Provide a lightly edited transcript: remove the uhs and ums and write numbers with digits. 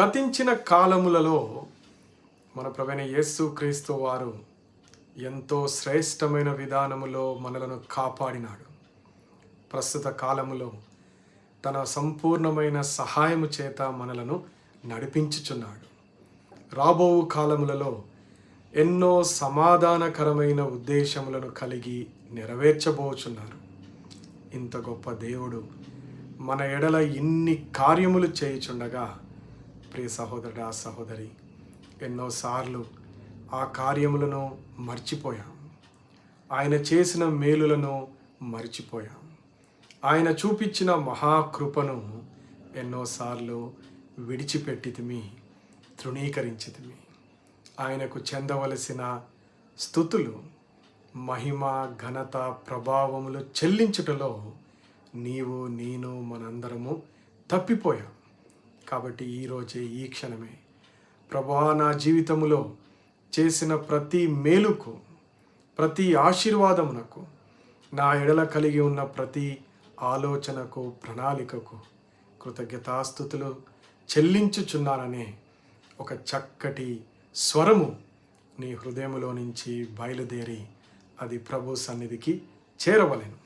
గతించిన కాలములలో మన ప్రభువైన యేసు క్రీస్తు వారు ఎంతో శ్రేష్టమైన విధానములో మనలను కాపాడినాడు. ప్రస్తుత కాలములో తన సంపూర్ణమైన సహాయము చేత మనలను నడిపించుచున్నాడు. రాబో కాలములలో ఎన్నో సమాధానకరమైన ఉద్దేశములను కలిగి నెరవేర్చబోచున్నారు. ఇంత గొప్ప దేవుడు మన ఎడల ఇన్ని కార్యములు చేయుచుండగా, ప్రియ సహోదరుడా సహోదరి, ఎన్నోసార్లు ఆ కార్యములను మర్చిపోయాం. ఆయన చేసిన మేలులను మర్చిపోయాం. ఆయన చూపించిన మహాకృపను ఎన్నోసార్లు విడిచిపెట్టితిమి, తృణీకరించితిమి. ఆయనకు చెందవలసిన స్తుతులు, మహిమ, ఘనత, ప్రభావములు చెల్లించుటలో నీవు నేను మనందరము తప్పిపోయాం. కాబట్టి ఈరోజే ఈ క్షణమే ప్రభువా, నా జీవితములో చేసిన ప్రతి మేలుకు, ప్రతి ఆశీర్వాదమునకు, నా ఎడల కలిగి ఉన్న ప్రతి ఆలోచనకు, ప్రణాళికకు కృతజ్ఞతాస్తుతులు చెల్లించుచున్నాననే ఒక చక్కటి స్వరము నీ హృదయములో నుంచి బయలుదేరి అది ప్రభు సన్నిధికి చేరవలెను.